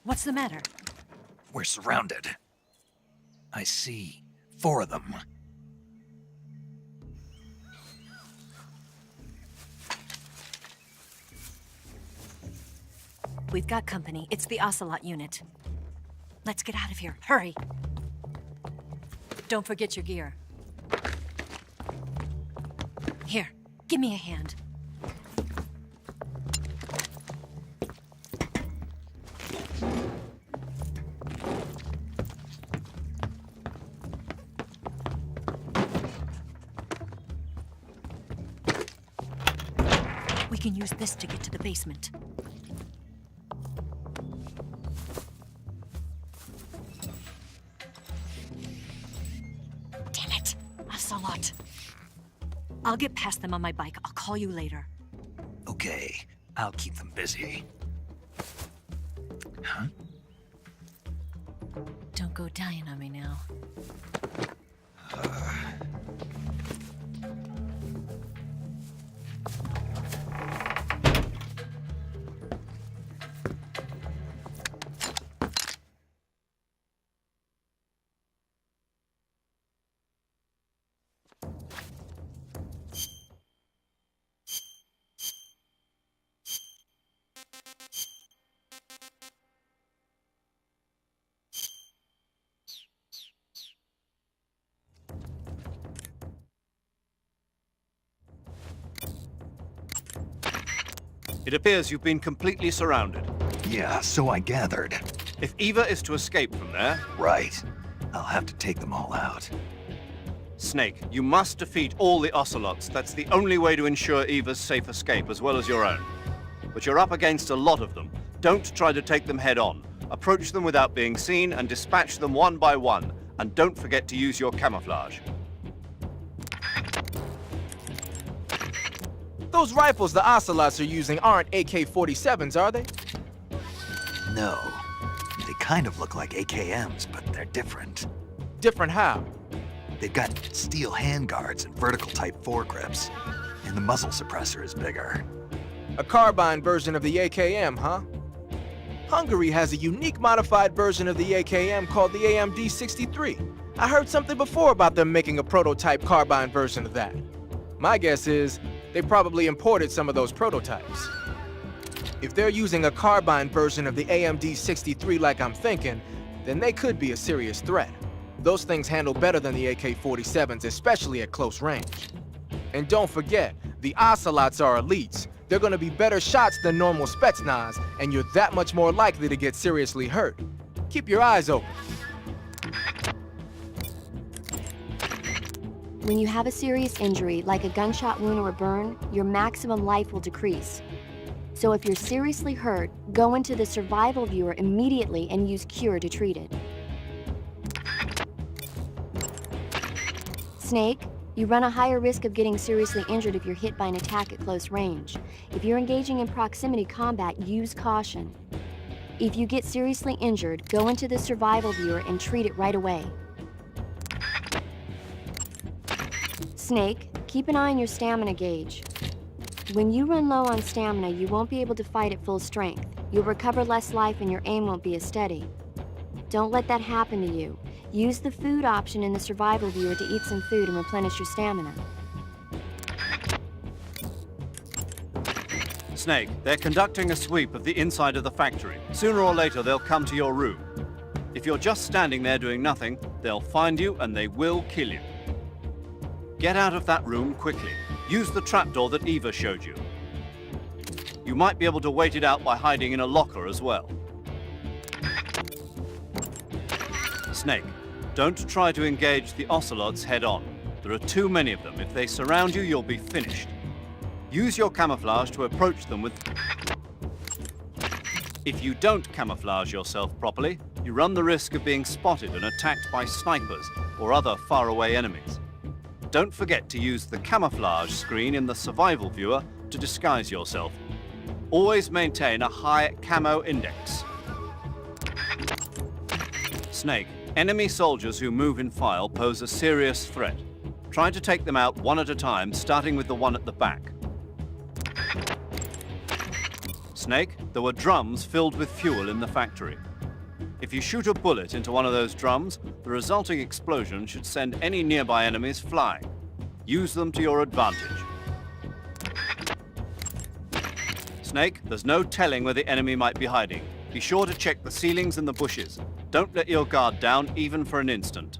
What's the matter? We're surrounded. I see 4 of them. We've got company. It's the Ocelot unit. Let's get out of here. Hurry! Don't forget your gear. Here, give me a hand. We can use this to get to the basement. Damn it! Ocelot. I'll get past them on my bike. I'll call you later. Okay, I'll keep them busy. Huh? Don't go dying on me now. It appears you've been completely surrounded. Yeah, so I gathered. If Eva is to escape from there, Right. I'll have to take them all out. Snake, you must defeat all the Ocelots. That's the only way to ensure Eva's safe escape, as well as your own. But you're up against a lot of them. Don't try to take them head on. Approach them without being seen and dispatch them one by one. And don't forget to use your camouflage. Those rifles the Ocelots are using aren't AK-47s, are they? No. They kind of look like AKMs, but they're different. Different how? They've got steel handguards and vertical type foregrips, and the muzzle suppressor is bigger. A carbine version of the AKM, huh? Hungary has a unique modified version of the AKM called the AMD-63. I heard something before about them making a prototype carbine version of that. My guess is they probably imported some of those prototypes. If they're using a carbine version of the AMD-63 like I'm thinking, then they could be a serious threat. Those things handle better than the AK-47s, especially at close range. And don't forget, the Ocelots are elites. They're gonna be better shots than normal Spetsnaz, and you're that much more likely to get seriously hurt. Keep your eyes open. When you have a serious injury, like a gunshot wound or a burn, your maximum life will decrease. So if you're seriously hurt, go into the survival viewer immediately and use Cure to treat it. Snake, you run a higher risk of getting seriously injured if you're hit by an attack at close range. If you're engaging in proximity combat, use caution. If you get seriously injured, go into the survival viewer and treat it right away. Snake, keep an eye on your stamina gauge. When you run low on stamina, you won't be able to fight at full strength. You'll recover less life and your aim won't be as steady. Don't let that happen to you. Use the food option in the survival viewer to eat some food and replenish your stamina. Snake, they're conducting a sweep of the inside of the factory. Sooner or later, they'll come to your room. If you're just standing there doing nothing, they'll find you and they will kill you. Get out of that room quickly. Use the trapdoor that Eva showed you. You might be able to wait it out by hiding in a locker as well. Snake, don't try to engage the Ocelots head-on. There are too many of them. If they surround you, you'll be finished. Use your camouflage to approach them with... If you don't camouflage yourself properly, you run the risk of being spotted and attacked by snipers or other faraway enemies. Don't forget to use the camouflage screen in the survival viewer to disguise yourself. Always maintain a high camo index. Snake, enemy soldiers who move in file pose a serious threat. Try to take them out one at a time, starting with the one at the back. Snake, there were drums filled with fuel in the factory. If you shoot a bullet into one of those drums, the resulting explosion should send any nearby enemies flying. Use them to your advantage. Snake, there's no telling where the enemy might be hiding. Be sure to check the ceilings and the bushes. Don't let your guard down even for an instant.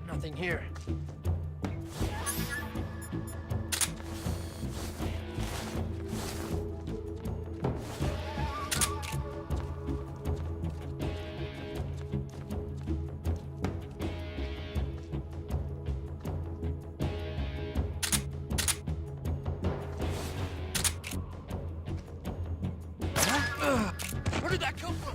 Nothing here. Where did that come from?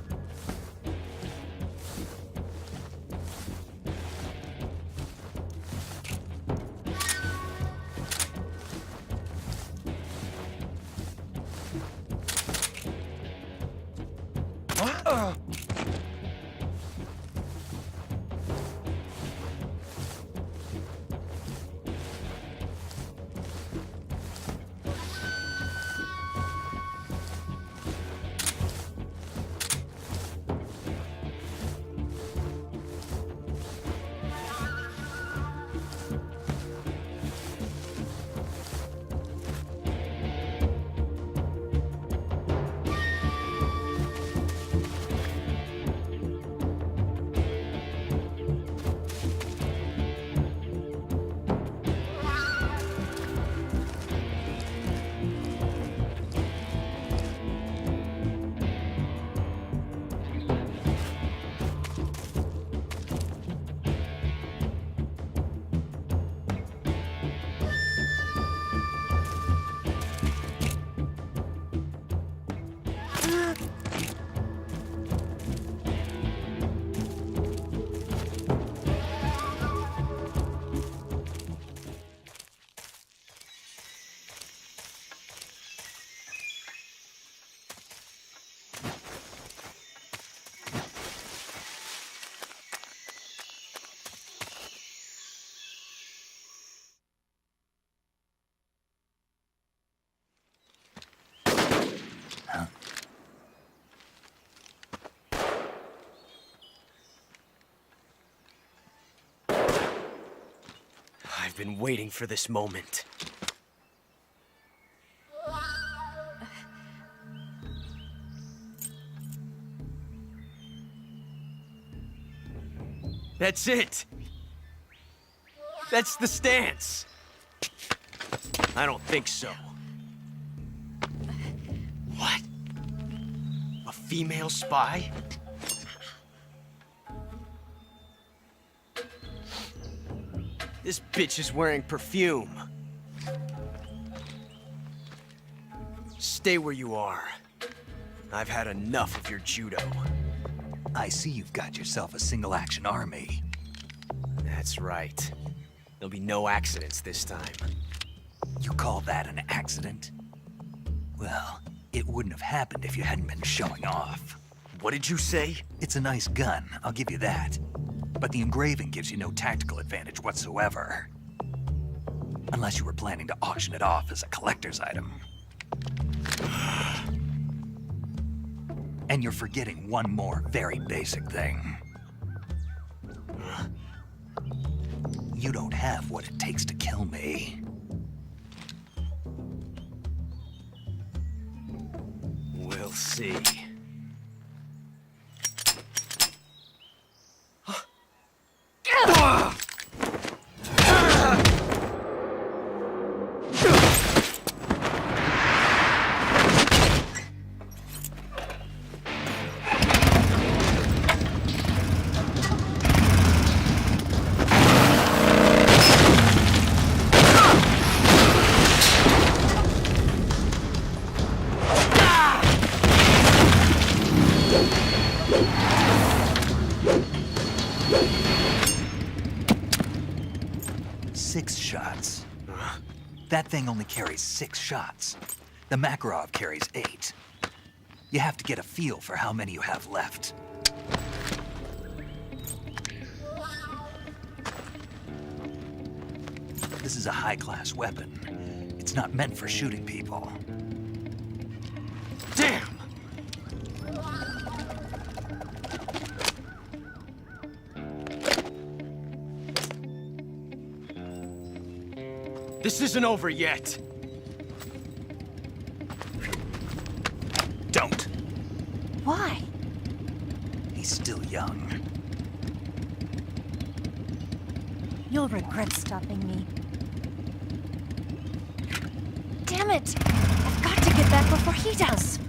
I've been waiting for this moment. That's it! That's the stance! I don't think so. What? A female spy? This bitch is wearing perfume. Stay where you are. I've had enough of your judo. I see you've got yourself a single-action army. That's right. There'll be no accidents this time. You call that an accident? Well, it wouldn't have happened if you hadn't been showing off. What did you say? It's a nice gun, I'll give you that. But the engraving gives you no tactical advantage whatsoever. Unless you were planning to auction it off as a collector's item. And you're forgetting one more very basic thing. You don't have what it takes to kill me. We'll see. 6 shots. That thing only carries 6 shots. The Makarov carries 8. You have to get a feel for how many you have left. This is a high-class weapon. It's not meant for shooting people. Damn! This isn't over yet. Don't. Why? He's still young. You'll regret stopping me. Damn it! I've got to get back before he does.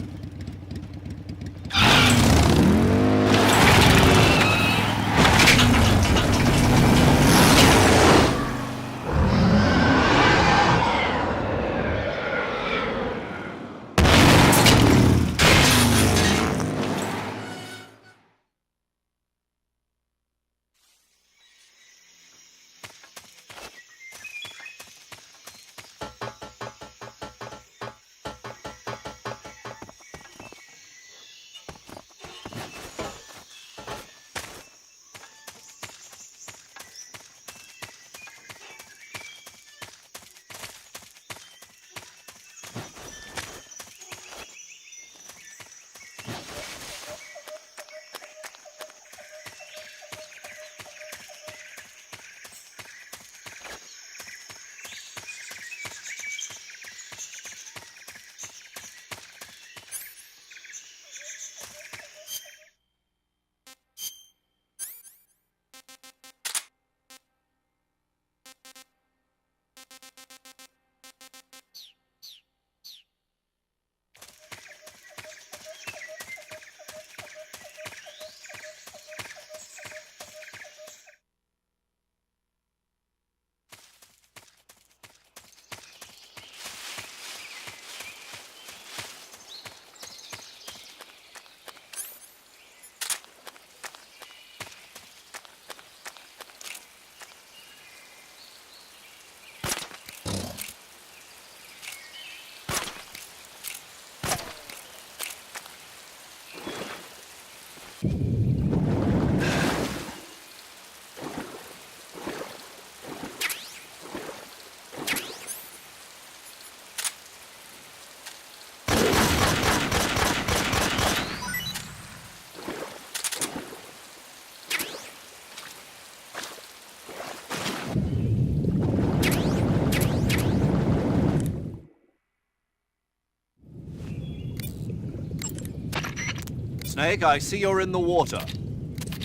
Snake, I see you're in the water.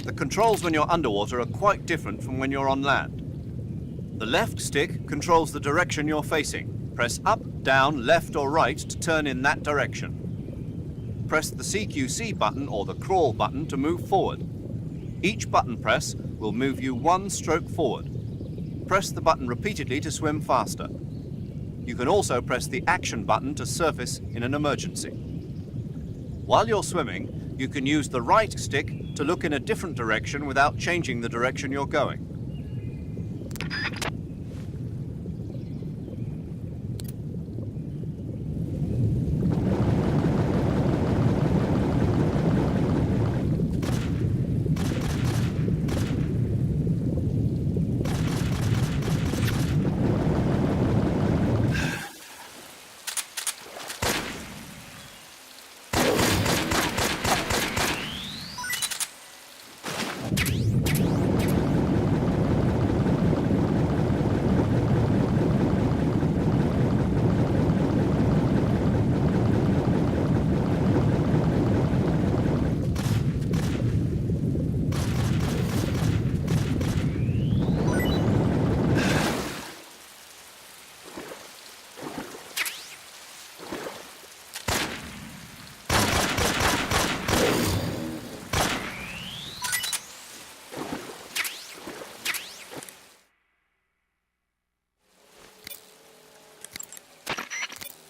The controls when you're underwater are quite different from when you're on land. The left stick controls the direction you're facing. Press up, down, left or right to turn in that direction. Press the CQC button or the crawl button to move forward. Each button press will move you 1 stroke forward. Press the button repeatedly to swim faster. You can also press the action button to surface in an emergency. While you're swimming, you can use the right stick to look in a different direction without changing the direction you're going.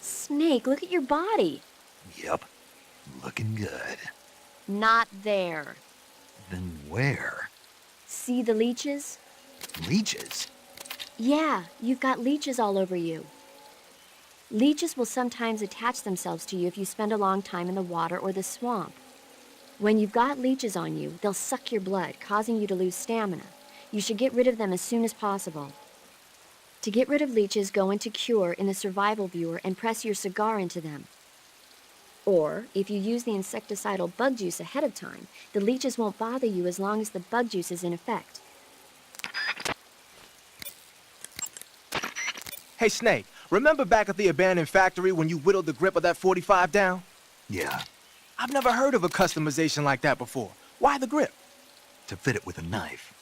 Snake, look at your body. Yep. Looking good. Not there. Then where? See the leeches? Leeches? Yeah, you've got leeches all over you. Leeches will sometimes attach themselves to you if you spend a long time in the water or the swamp. When you've got leeches on you, they'll suck your blood, causing you to lose stamina. You should get rid of them as soon as possible. To get rid of leeches, go into Cure in the survival viewer and press your cigar into them. Or, if you use the insecticidal bug juice ahead of time, the leeches won't bother you as long as the bug juice is in effect. Hey, Snake, remember back at the abandoned factory when you whittled the grip of that 45 down? Yeah, I've never heard of a customization like that before. Why the grip? to fit it with a knife.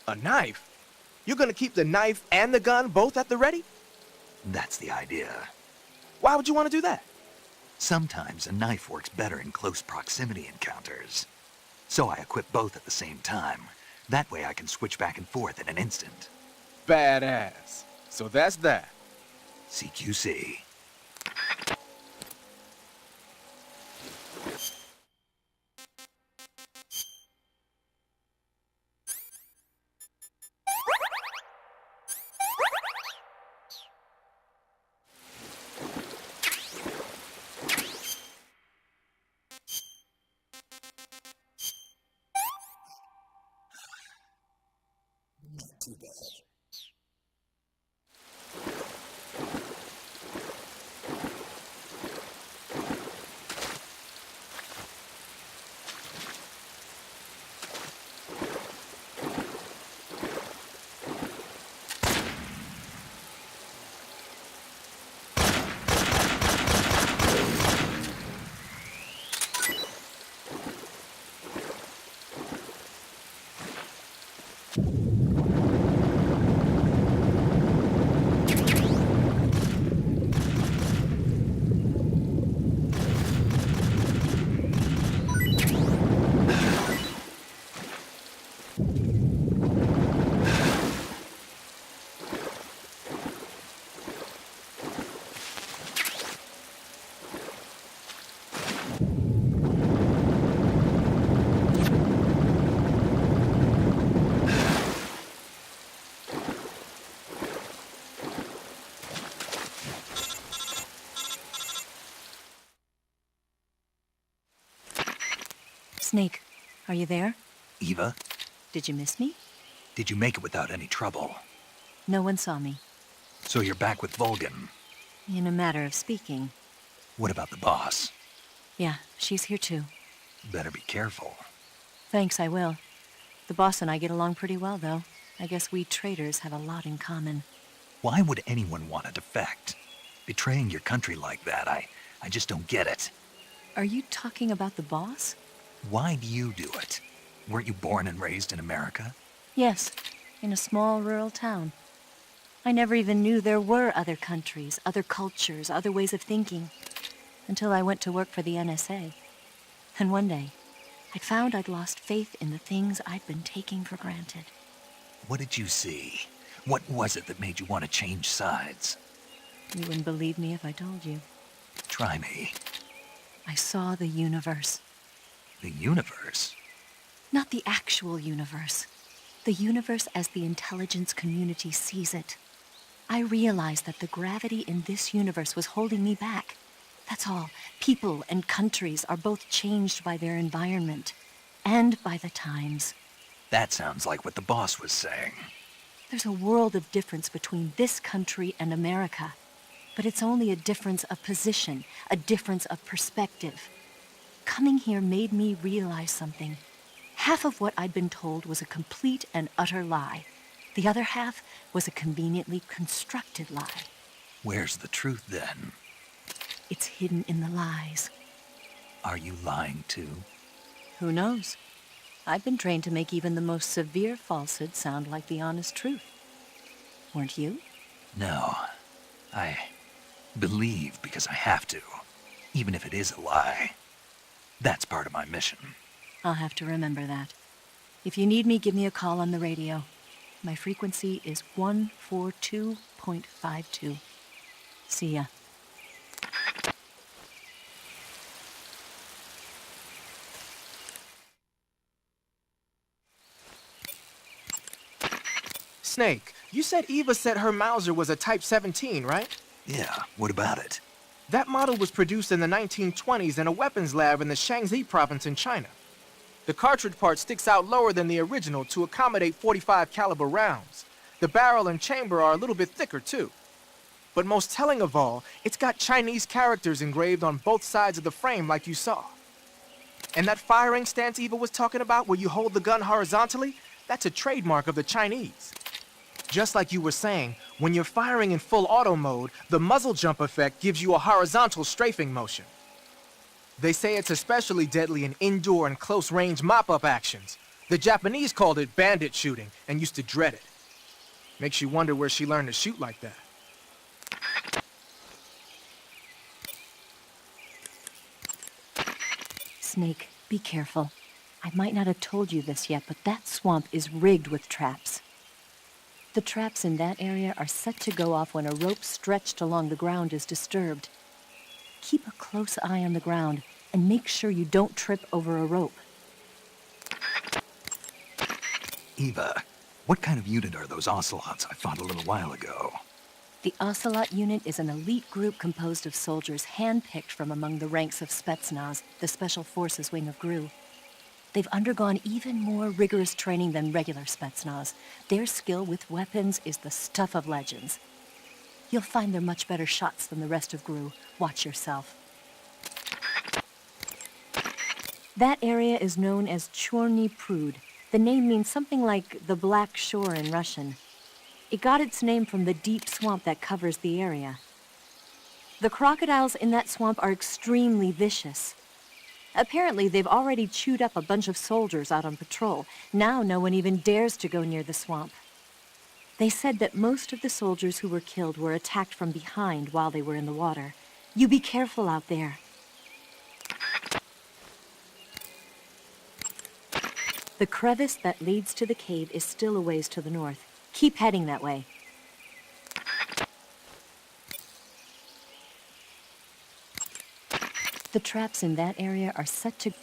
A knife? You're gonna keep the knife and the gun both at the ready? That's the idea. Why would you want to do that? Sometimes a knife works better in close proximity encounters. So I equip both at the same time. That way I can switch back and forth in an instant. Badass. So that's that. CQC. Snake, are you there? Eva, Did you miss me? did you make it without any trouble? No one saw me. So you're back with Vulcan. In a matter of speaking. What about the boss? Yeah, she's here too. Better be careful. Thanks, I will. The boss and I get along pretty well, though. I guess we traitors have a lot in common. Why would anyone want to defect? Betraying your country like that, I just don't get it. Are you talking about the boss? Why do you do it? Weren't you born and raised in America? Yes, in a small rural town. I never even knew there were other countries, other cultures, other ways of thinking, until I went to work for the NSA. And one day, I found I'd lost faith in the things I'd been taking for granted. What did you see? What was it that made you want to change sides? You wouldn't believe me if I told you. Try me. I saw the universe. The universe? Not the actual universe. The universe as the intelligence community sees it. I realized that the gravity in this universe was holding me back. That's all. People and countries are both changed by their environment and by the times. That sounds like what the boss was saying. There's a world of difference between this country and America. But it's only a difference of position, a difference of perspective. Coming here made me realize something. Half of what I'd been told was a complete and utter lie. The other half was a conveniently constructed lie. Where's the truth then? It's hidden in the lies. Are you lying too? Who knows? I've been trained to make even the most severe falsehood sound like the honest truth. Weren't you? No. I believe because I have to, even if it is a lie. That's part of my mission. I'll have to remember that. If you need me, give me a call on the radio. My frequency is 142.52. See ya. Snake, you said Eva said her Mauser was a Type 17, right? Yeah, what about it? That model was produced in the 1920s in a weapons lab in the Shaanxi province in China. The cartridge part sticks out lower than the original to accommodate 45 caliber rounds. The barrel and chamber are a little bit thicker too. But most telling of all, it's got Chinese characters engraved on both sides of the frame like you saw. And that firing stance Eva was talking about where you hold the gun horizontally, that's a trademark of the Chinese. Just like you were saying, when you're firing in full auto mode, the muzzle jump effect gives you a horizontal strafing motion. They say it's especially deadly in indoor and close-range mop-up actions. The Japanese called it bandit shooting and used to dread it. Makes you wonder where she learned to shoot like that. Snake, be careful. I might not have told you this yet, but that swamp is rigged with traps. The traps in that area are set to go off when a rope stretched along the ground is disturbed. Keep a close eye on the ground and make sure you don't trip over a rope. Eva, what kind of unit are those ocelots I fought a little while ago? The Ocelot unit is an elite group composed of soldiers handpicked from among the ranks of Spetsnaz, the Special Forces wing of GRU. They've undergone even more rigorous training than regular Spetsnaz. Their skill with weapons is the stuff of legends. You'll find they're much better shots than the rest of GRU. Watch yourself. That area is known as Chorny Prud. The name means something like the Black Shore in Russian. It got its name from the deep swamp that covers the area. The crocodiles in that swamp are extremely vicious. Apparently, they've already chewed up a bunch of soldiers out on patrol. Now no one even dares to go near the swamp. They said that most of the soldiers who were killed were attacked from behind while they were in the water. You be careful out there. The crevice that leads to the cave is still a ways to the north. Keep heading that way. The traps in that area are set to...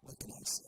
What can I say?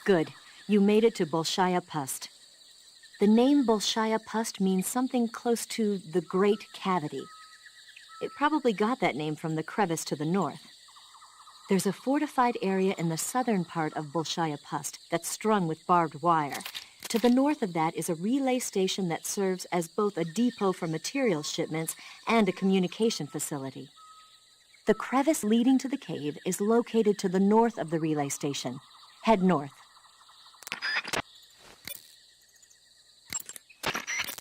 Good. You made it to Bolshaya Pust. The name Bolshaya Pust means something close to the Great Cavity. It probably got that name from the crevice to the north. There's a fortified area in the southern part of Bolshaya Pust that's strung with barbed wire. To the north of that is a relay station that serves as both a depot for material shipments and a communication facility. The crevice leading to the cave is located to the north of the relay station. Head north.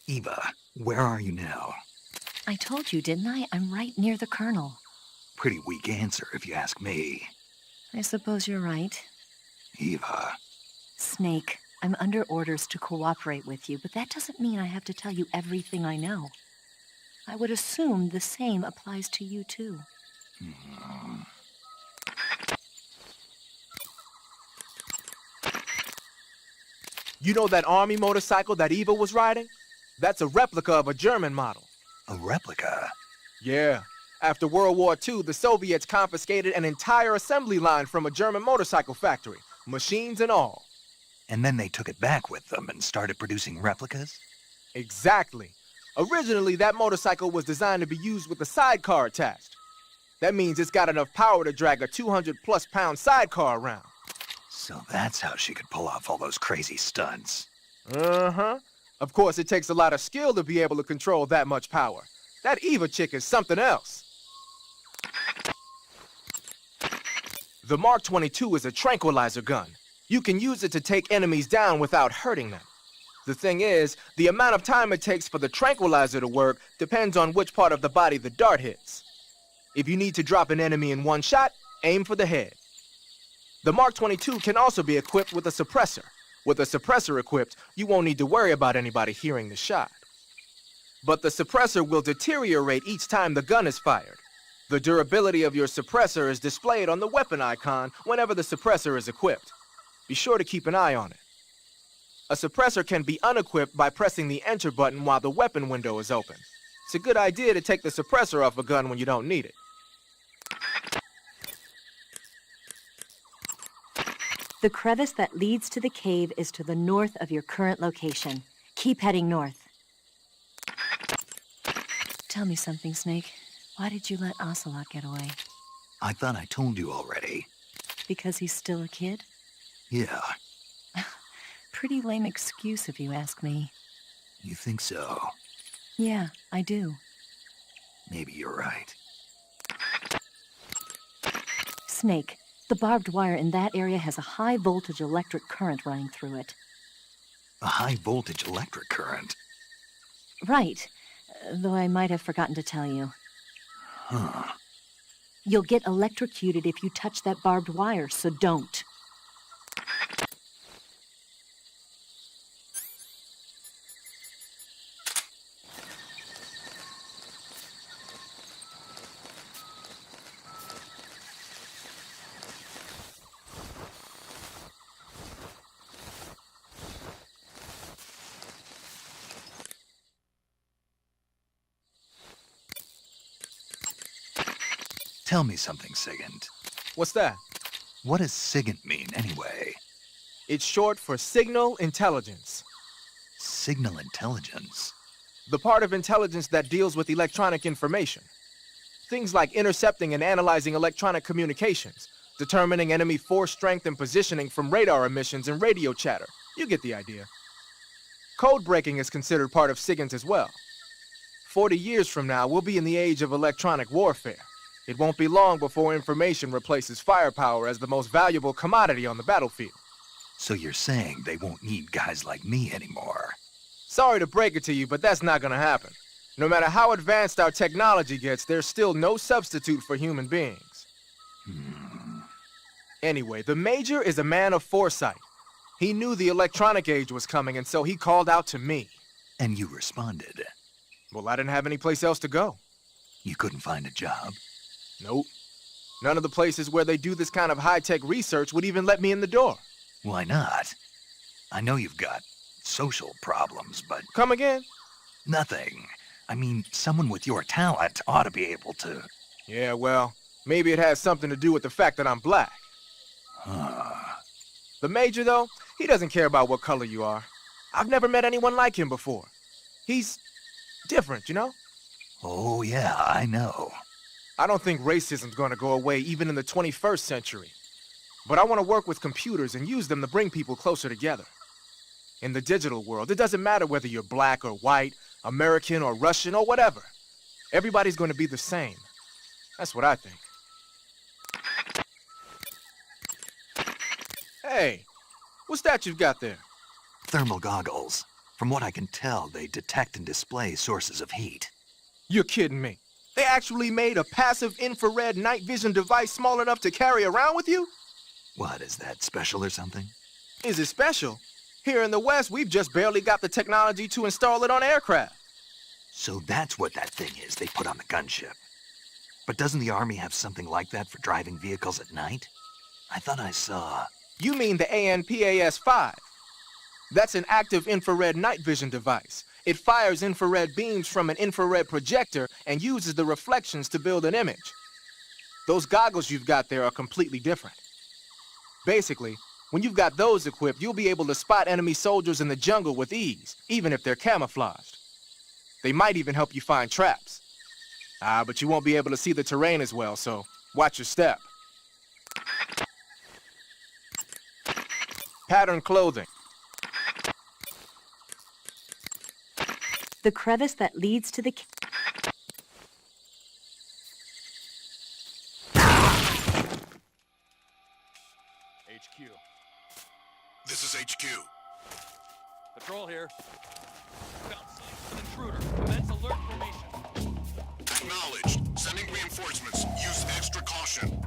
Eva, where are you now? I told you, didn't I? I'm right near the Colonel. Pretty weak answer, if you ask me. I suppose you're right. Eva. Snake, I'm under orders to cooperate with you, but that doesn't mean I have to tell you everything I know. I would assume the same applies to you, too. You know that army motorcycle that Eva was riding? That's a replica of a German model. A replica? Yeah. After World War II, the Soviets confiscated an entire assembly line from a German motorcycle factory. machines and all. And then they took it back with them and started producing replicas? Exactly. Originally, that motorcycle was designed to be used with a sidecar attached. That means it's got enough power to drag a 200-plus pound sidecar around. So that's how she could pull off all those crazy stunts. Uh-huh. Of course, it takes a lot of skill to be able to control that much power. That Eva chick is something else. The Mark 22 is a tranquilizer gun. You can use it to take enemies down without hurting them. The thing is, the amount of time it takes for the tranquilizer to work depends on which part of the body the dart hits. If you need to drop an enemy in one shot, aim for the head. The Mark 22 can also be equipped with a suppressor. With a suppressor equipped, you won't need to worry about anybody hearing the shot. But the suppressor will deteriorate each time the gun is fired. The durability of your suppressor is displayed on the weapon icon whenever the suppressor is equipped. Be sure to keep an eye on it. A suppressor can be unequipped by pressing the enter button while the weapon window is open. It's a good idea to take the suppressor off a gun when you don't need it. The crevice that leads to the cave is to the north of your current location. Keep heading north. Tell me something, Snake. Why did you let Ocelot get away? I thought I told you already. Because he's still a kid? Yeah, Pretty lame excuse if you ask me. you think so? Yeah, I do. Maybe you're right. Snake, the barbed wire in that area has a high voltage electric current running through it. A high voltage electric current? Right, though I might have forgotten to tell you. Huh. You'll get electrocuted if you touch that barbed wire, so don't. Tell me something, Sigint. What's that? What does Sigint mean, anyway? It's short for Signal Intelligence. Signal intelligence? The part of intelligence that deals with electronic information. Things like intercepting and analyzing electronic communications, determining enemy force strength and positioning from radar emissions and radio chatter. You get the idea. Code breaking is considered part of SIGINT as well. 40 years from now, we'll be in the age of electronic warfare. It won't be long before information replaces firepower as the most valuable commodity on the battlefield. So you're saying they won't need guys like me anymore? Sorry to break it to you, but that's not gonna happen. No matter how advanced our technology gets, there's still no substitute for human beings. Anyway, the Major is a man of foresight. He knew the electronic age was coming, and so he called out to me. And you responded. Well, I didn't have any place else to go. You couldn't find a job? Nope. None of the places where they do this kind of high-tech research would even let me in the door. Why not? I know you've got social problems, but Come again? nothing. I mean, someone with your talent ought to be able to... Yeah, well, maybe it has something to do with the fact that I'm black. The Major, though, he doesn't care about what color you are. I've never met anyone like him before. He's different, you know? Oh, yeah, I know. I don't think racism's gonna go away even in the 21st century. But I want to work with computers and use them to bring people closer together. In the digital world, it doesn't matter whether you're black or white, American or Russian or whatever. Everybody's going to be the same. That's what I think. Hey, what's that you've got there? Thermal goggles. From what I can tell, they detect and display sources of heat. You're kidding me. They actually made a passive infrared night vision device small enough to carry around with you? What, is that special or something? Is it special? Here in the West, we've just barely got the technology to install it on aircraft. So that's what that thing is they put on the gunship. But doesn't the Army have something like that for driving vehicles at night? I thought I saw... You mean the ANPAS-5? That's an active infrared night vision device. It fires infrared beams from an infrared projector and uses the reflections to build an image. Those goggles you've got there are completely different. Basically, When you've got those equipped, you'll be able to spot enemy soldiers in the jungle with ease, even if they're camouflaged. They might even help you find traps. But you won't be able to see the terrain as well, so watch your step. Pattern clothing. The crevice that leads to the... HQ. This is HQ. Patrol here. Found signs of an intruder. Commence alert formation. Acknowledged. Sending reinforcements. Use extra caution.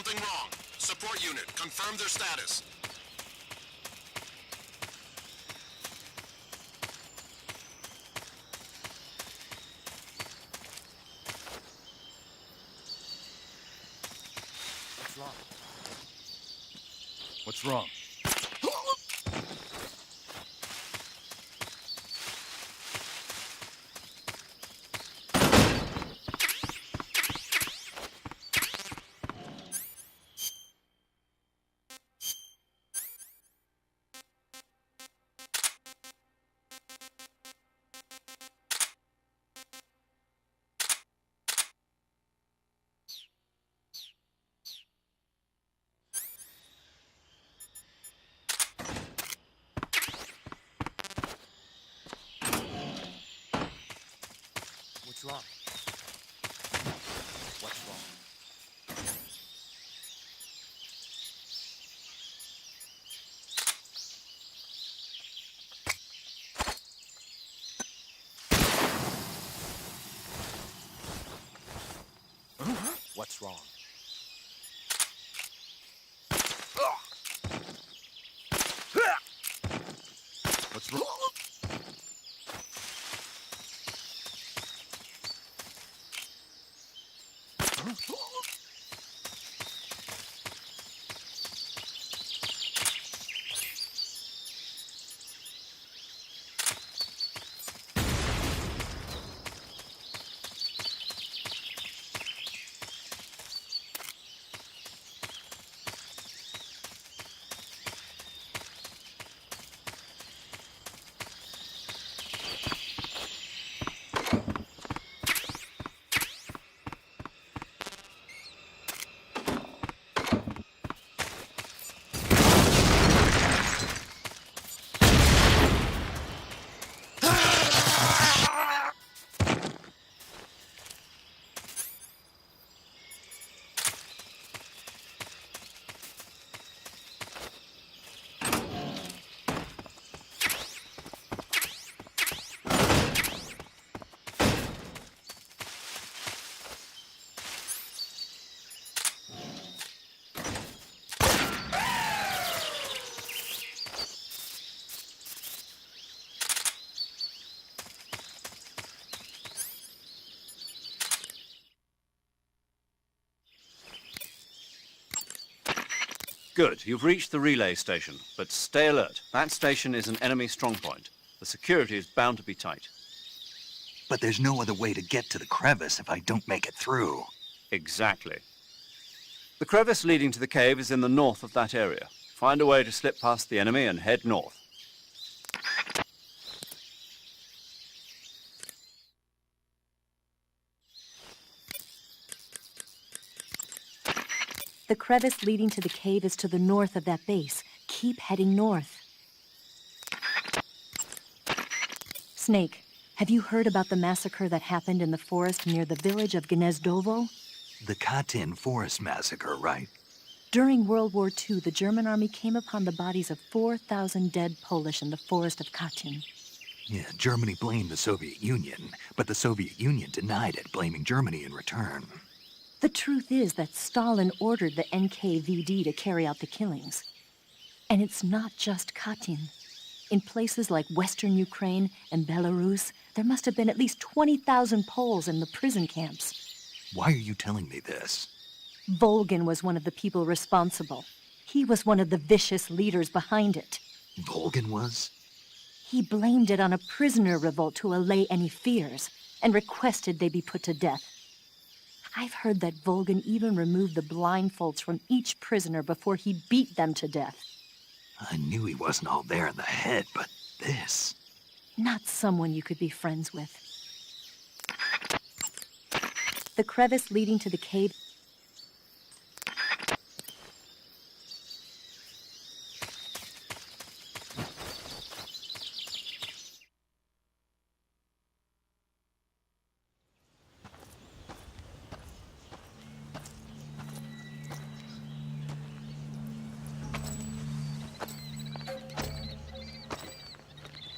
something wrong. Support unit, confirm their status. What's wrong? What's wrong? What's wrong? What's wrong? What's wrong? Good, you've reached the relay station, but stay alert. That station is an enemy strongpoint. The security is bound to be tight. But there's no other way to get to the crevice if I don't make it through. Exactly. The crevice leading to the cave is in the north of that area. Find a way to slip past the enemy and head north. The crevice leading to the cave is to the north of that base. Keep heading north. Snake, have you heard about the massacre that happened in the forest near the village of Gnezdovo? The Katyn Forest Massacre, right? During World War II, the German army came upon the bodies of 4,000 dead Polish in the forest of Katyn. Yeah, Germany blamed the Soviet Union, but the Soviet Union denied it, blaming Germany in return. The truth is that Stalin ordered the NKVD to carry out the killings. And it's not just Katyn. In places like Western Ukraine and Belarus, there must have been at least 20,000 Poles in the prison camps. Why are you telling me this? Volgin was one of the people responsible. He was one of the vicious leaders behind it. Volgin was? He blamed it on a prisoner revolt to allay any fears, and requested they be put to death. I've heard that Volgin even removed the blindfolds from each prisoner before he beat them to death. I knew he wasn't all there in the head, but this... Not someone you could be friends with. The crevice leading to the cave...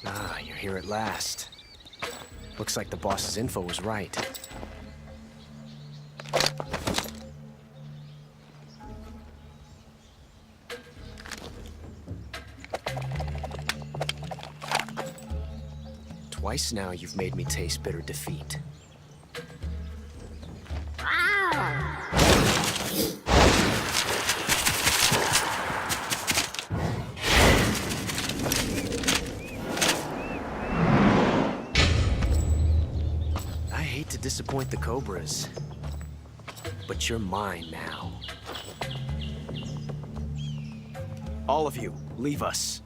Ah, you're here at last. Looks like the boss's info was right. Twice now you've made me taste bitter defeat. I hate to disappoint the Cobras, but you're mine now. All of you, leave us.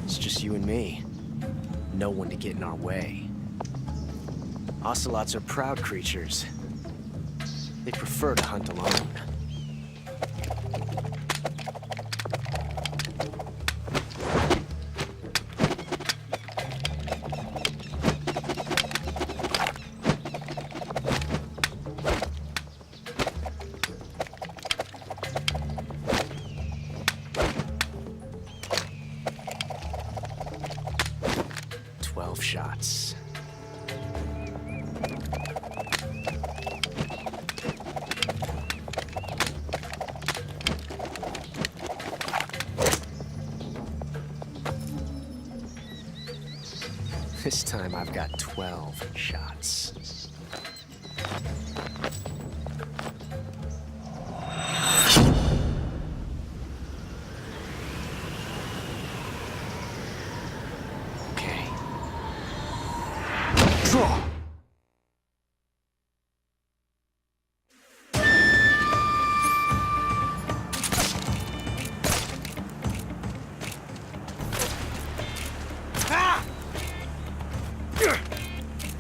It's just you and me. No one to get in our way. Ocelots are proud creatures. They prefer to hunt alone. Shots. This time I've got 12 shots. Draw!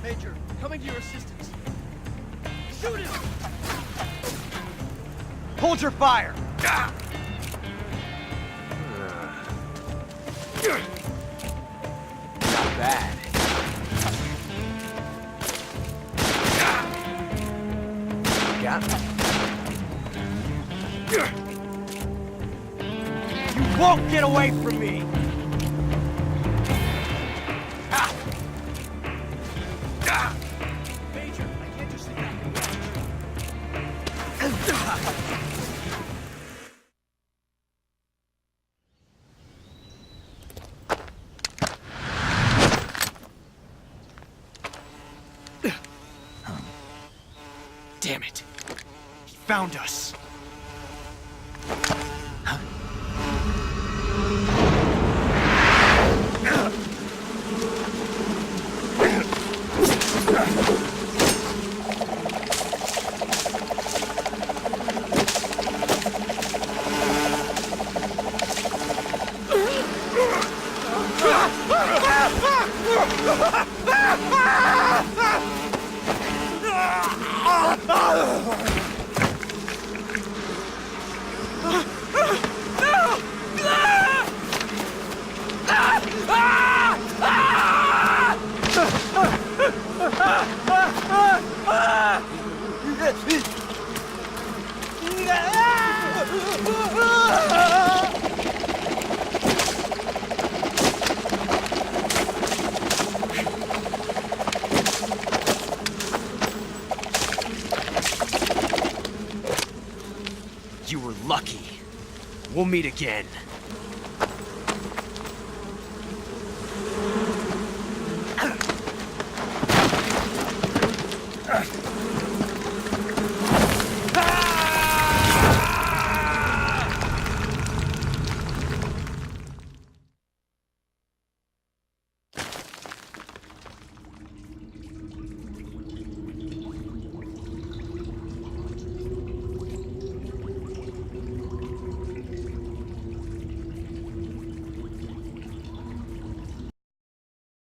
Major, coming to your assistance. Shoot him! Hold your fire! Not bad. Got me. You won't get away from me! Major, I can't just sit back and watch. Damn it. He found us. You were lucky. We'll meet again.